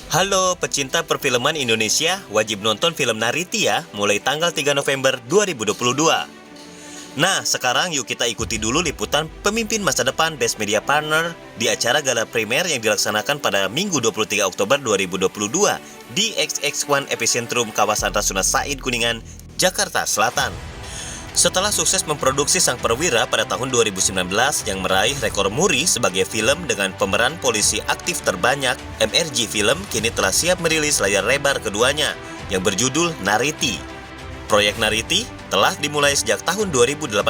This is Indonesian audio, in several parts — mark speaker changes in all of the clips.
Speaker 1: Halo pecinta perfilman Indonesia, wajib nonton film Nariti ya, mulai tanggal 3 November 2022. Nah, sekarang yuk kita ikuti dulu liputan pemimpin masa depan Best Media Partner di acara gala primer yang dilaksanakan pada Minggu 23 Oktober 2022 di XX1 Epicentrum kawasan Rasuna Said Kuningan, Jakarta Selatan. Setelah sukses memproduksi Sang Perwira pada tahun 2019 yang meraih rekor muri sebagai film dengan pemeran polisi aktif terbanyak, MRG Film kini telah siap merilis layar lebar keduanya yang berjudul Nariti. Proyek Nariti telah dimulai sejak tahun 2018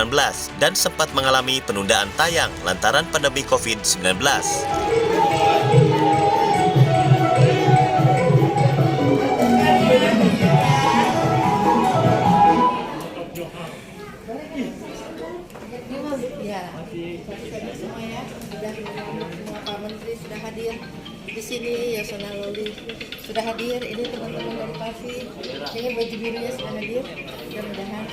Speaker 1: dan sempat mengalami penundaan tayang lantaran pandemi COVID-19.
Speaker 2: Ya, semua ya, semua Pak Menteri sudah hadir di sini, Yasona Loli sudah hadir, ini teman-teman dari PAVI, ini baju birunya sudah hadir. Mudah-mudahan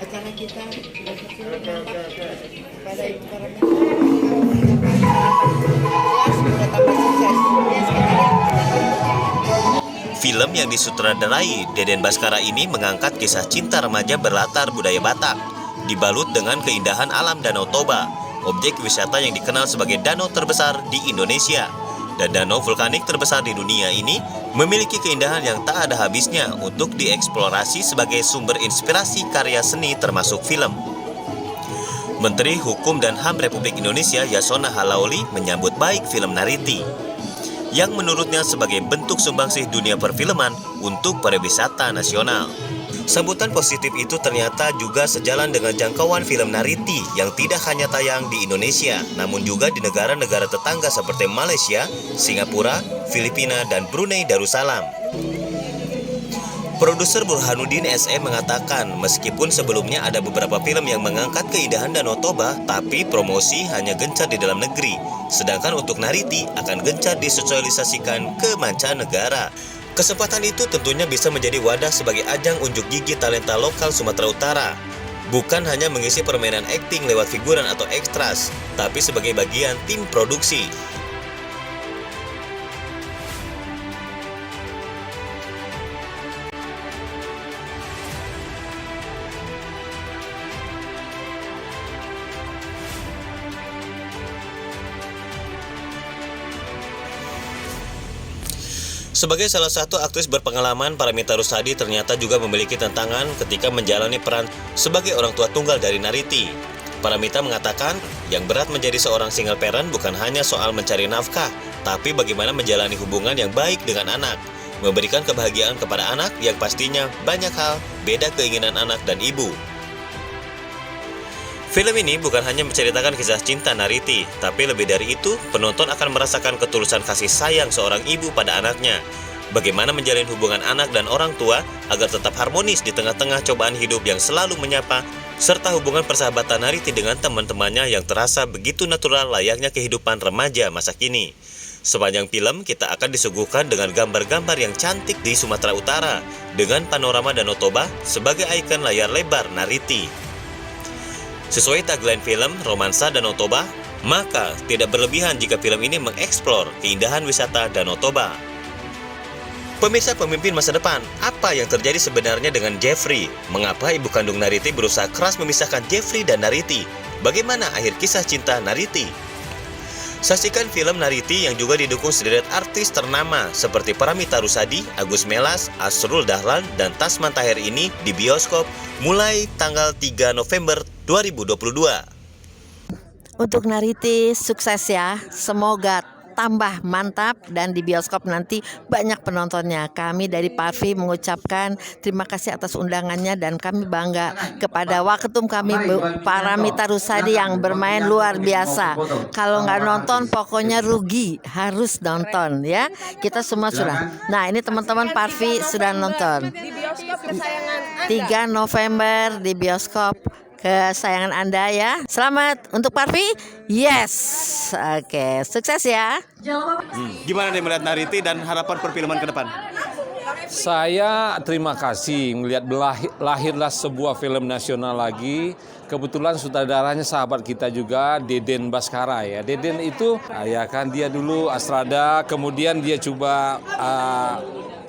Speaker 2: acara kita berhasil dampak kepada Ibu para sudah tambah sukses.
Speaker 1: Film yang disutradarai Deden Baskara ini mengangkat kisah cinta remaja berlatar budaya Batak, dibalut dengan keindahan alam Danau Toba, objek wisata yang dikenal sebagai danau terbesar di Indonesia. Dan danau vulkanik terbesar di dunia ini memiliki keindahan yang tak ada habisnya untuk dieksplorasi sebagai sumber inspirasi karya seni termasuk film. Menteri Hukum dan HAM Republik Indonesia Yasona Halaoli menyambut baik film Nariti, yang menurutnya sebagai bentuk sumbangsih dunia perfilman untuk pariwisata nasional. Sambutan positif itu ternyata juga sejalan dengan jangkauan film Nariti yang tidak hanya tayang di Indonesia, namun juga di negara-negara tetangga seperti Malaysia, Singapura, Filipina, dan Brunei Darussalam. Produser Burhanuddin SE mengatakan, meskipun sebelumnya ada beberapa film yang mengangkat keindahan Danau Toba, tapi promosi hanya gencar di dalam negeri, sedangkan untuk Nariti akan gencar disosialisasikan ke mancanegara. Kesempatan itu tentunya bisa menjadi wadah sebagai ajang unjuk gigi talenta lokal Sumatera Utara. Bukan hanya mengisi permainan akting lewat figuran atau ekstras, tapi sebagai bagian tim produksi. Sebagai salah satu aktris berpengalaman, Paramitha Rusady ternyata juga memiliki tantangan ketika menjalani peran sebagai orang tua tunggal dari Nariti. Paramitha mengatakan, yang berat menjadi seorang single parent bukan hanya soal mencari nafkah, tapi bagaimana menjalani hubungan yang baik dengan anak, memberikan kebahagiaan kepada anak yang pastinya banyak hal beda keinginan anak dan ibu. Film ini bukan hanya menceritakan kisah cinta Nariti, tapi lebih dari itu, penonton akan merasakan ketulusan kasih sayang seorang ibu pada anaknya. Bagaimana menjalin hubungan anak dan orang tua agar tetap harmonis di tengah-tengah cobaan hidup yang selalu menyapa, serta hubungan persahabatan Nariti dengan teman-temannya yang terasa begitu natural layaknya kehidupan remaja masa kini. Sepanjang film, kita akan disuguhkan dengan gambar-gambar yang cantik di Sumatera Utara, dengan panorama Danau Toba sebagai ikon layar lebar Nariti. Sesuai tagline film Romansa Danau Toba, maka tidak berlebihan jika film ini mengeksplor keindahan wisata Danau Toba. Pemirsa pemimpin masa depan, apa yang terjadi sebenarnya dengan Jeffrey? Mengapa ibu kandung Nariti berusaha keras memisahkan Jeffrey dan Nariti? Bagaimana akhir kisah cinta Nariti? Saksikan film Nariti yang juga didukung sederet artis ternama seperti Paramitha Rusady, Agus Melas, Asrul Dahlan, dan Tasman Taher ini di bioskop mulai tanggal 3 November 2022.
Speaker 2: Untuk Nariti sukses ya, semoga tambah mantap dan di bioskop nanti banyak penontonnya. Kami dari PAVI mengucapkan terima kasih atas undangannya dan kami bangga kepada waketum kami Paramitha Rusady yang bermain luar biasa. Kalau nggak nonton pokoknya rugi, harus nonton ya. Kita semua sudah. Nah, ini teman-teman PAVI sudah nonton. 3 November di bioskop kesayangan Anda ya. Selamat untuk Parvi. Yes. Oke, sukses ya.
Speaker 3: Gimana nih melihat Nariti dan harapan perfilman ke depan? Saya terima kasih melihat lahirlah sebuah film nasional lagi. Kebetulan sutradaranya sahabat kita juga, Deden Baskara ya. Deden itu ya kan dia dulu Astrada, kemudian dia coba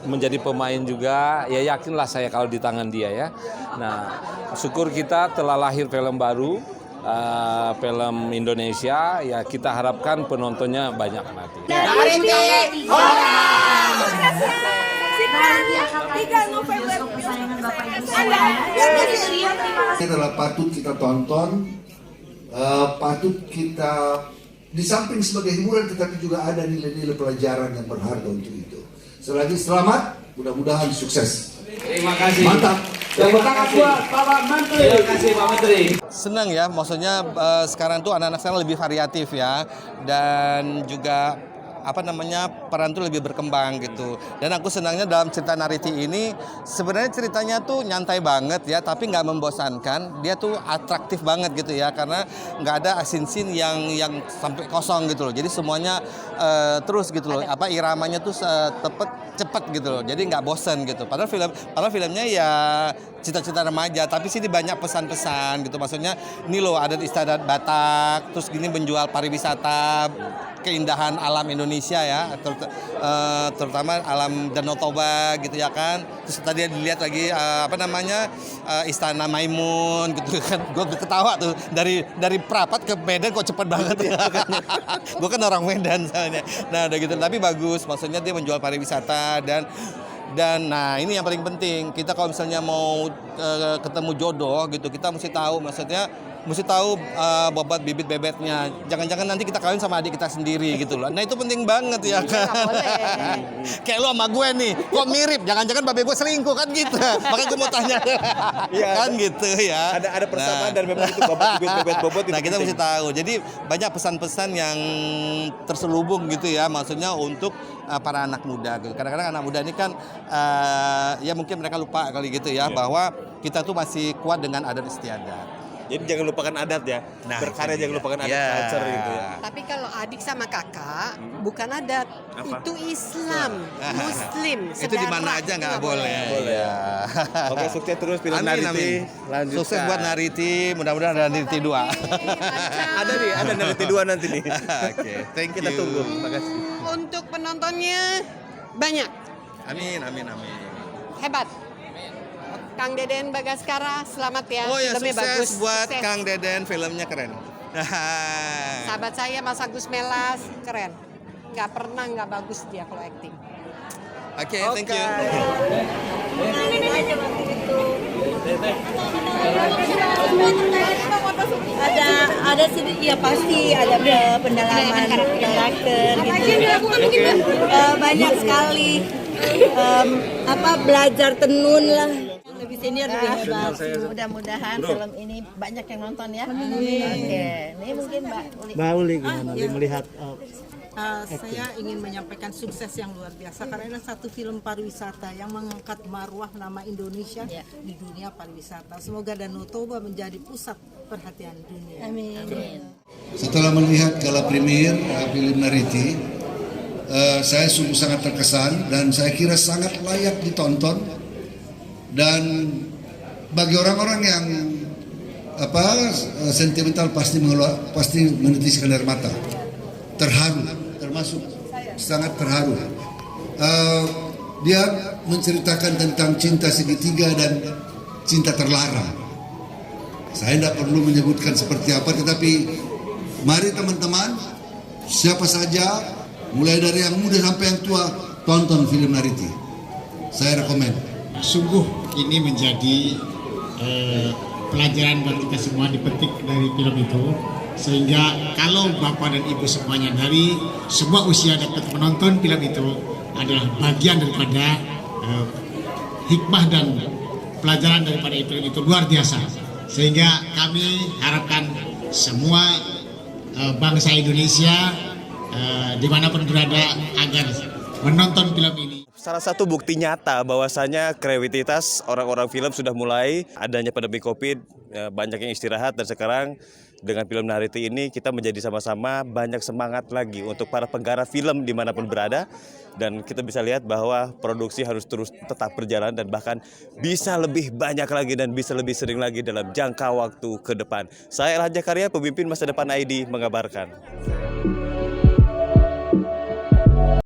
Speaker 3: menjadi pemain juga. Ya yakinlah saya kalau di tangan dia ya. Nah, syukur kita telah lahir film baru. Film Indonesia ya, kita harapkan penontonnya banyak nanti.
Speaker 4: Ini adalah patut kita tonton, patut kita di samping sebagai hiburan tetapi juga ada nilai-nilai pelajaran yang berharga untuk itu. Selagi selamat, mudah-mudahan sukses.
Speaker 5: Terima kasih.
Speaker 4: Mantap.
Speaker 5: Yang pertama buat Bapak Menteri. Terima kasih Pak Menteri.
Speaker 6: Senang ya, maksudnya sekarang tuh anak-anak sekarang lebih variatif ya, dan juga peran tuh lebih berkembang gitu. Dan aku senangnya dalam cerita Nariti ini sebenarnya ceritanya tuh nyantai banget ya, tapi nggak membosankan. Dia tuh atraktif banget gitu ya, karena nggak ada scene yang sampai kosong gitu loh. Jadi semuanya terus gitu loh. Iramanya tuh cepet gitu loh. Jadi nggak bosan gitu. Padahal filmnya ya cita-cita remaja, tapi sini banyak pesan-pesan gitu. Maksudnya ini loh adat istiadat Batak, terus gini menjual pariwisata, keindahan alam Indonesia ya, terutama alam Danau Toba gitu ya kan. Terus tadi dilihat lagi Istana Maimun gitu kan. Gue ketawa tuh dari Prapat ke Medan kok cepet banget ya. Gue kan orang Medan soalnya. Nah udah gitu, tapi bagus. Maksudnya dia menjual pariwisata dan nah ini yang paling penting, kita kalau misalnya mau ketemu jodoh gitu, kita mesti tahu bobot bibit bebetnya. Jangan-jangan nanti kita kawin sama adik kita sendiri gitu loh. Nah itu penting banget ya kan. Kayak lu sama gue nih, kok mirip? Jangan-jangan babe gue selingkuh kan gitu. Makanya gue mau tanya. Kan gitu ya.
Speaker 1: Ada persamaan dan memang itu bobot.
Speaker 6: Nah kita mesti tahu. Jadi banyak pesan-pesan yang terselubung gitu ya. Maksudnya untuk para anak muda gitu. Kadang-kadang anak muda ini kan ya mungkin mereka lupa kali gitu ya, bahwa kita tuh masih kuat dengan adat istiadat.
Speaker 1: Jadi jangan lupakan adat ya. Berkarya jangan lupakan adat culture gitu ya.
Speaker 7: Tapi kalau adik sama kakak bukan adat, itu Islam, Muslim.
Speaker 6: Itu di mana aja nggak boleh.
Speaker 1: Ya. Oke, sukses terus film Nariti.
Speaker 6: Lanjutkan. Sukses buat Nariti, mudah-mudahan ada Nariti 2.
Speaker 1: Ada Nariti 2 nanti nih.
Speaker 6: Oke, thank you.
Speaker 1: Kita tunggu. Terima kasih.
Speaker 7: Untuk penontonnya banyak.
Speaker 6: Amin.
Speaker 7: Hebat. Kang Deden Bagaskara, selamat ya.
Speaker 6: Oh ya,
Speaker 7: filmnya
Speaker 6: sukses
Speaker 7: bagus.
Speaker 6: buat
Speaker 7: Sukses.
Speaker 6: Kang Deden, filmnya keren.
Speaker 7: Sahabat saya Mas Agus Melas, keren. Nggak pernah nggak bagus dia kalau acting.
Speaker 6: Oke, thank you.
Speaker 8: Ada sedikit ya, pasti ada pendalaman karakter gitu. Banyak sekali belajar tenun lah. Lebih senior lebih hebat.
Speaker 2: Mudah-mudahan film ini banyak yang nonton ya. Oke, ini mungkin Mbak Uli
Speaker 9: gimana melihat
Speaker 8: Saya ingin menyampaikan sukses yang luar biasa karena ini satu film pariwisata yang mengangkat marwah nama Indonesia di dunia pariwisata. Semoga Danau Toba menjadi pusat perhatian dunia. Amin.
Speaker 4: Setelah melihat gala premier film Nariti, saya sungguh sangat terkesan dan saya kira sangat layak ditonton. Dan bagi orang-orang yang sentimental pasti menitiskan air mata, terharu, termasuk sangat terharu. Dia menceritakan tentang cinta segitiga dan cinta terlarang. Saya tidak perlu menyebutkan seperti apa, tetapi mari teman-teman, siapa saja, mulai dari yang muda sampai yang tua, tonton film Nariti. Saya rekomen.
Speaker 9: sungguh ini menjadi pelajaran buat kita semua dipetik dari film itu, sehingga kalau bapak dan ibu semuanya dari semua usia dapat menonton film itu adalah bagian daripada hikmah dan pelajaran daripada itu luar biasa, sehingga kami harapkan semua bangsa Indonesia dimanapun berada agar menonton film ini.
Speaker 1: Salah satu bukti nyata bahwasanya kreativitas orang-orang film sudah mulai, adanya pandemi Covid, banyak yang istirahat dan sekarang dengan film Nariti ini kita menjadi sama-sama banyak semangat lagi untuk para penggarap film dimanapun berada. Dan kita bisa lihat bahwa produksi harus terus tetap berjalan dan bahkan bisa lebih banyak lagi dan bisa lebih sering lagi dalam jangka waktu ke depan. Saya Elhan Jakaria, pemimpin masa depan ID mengabarkan.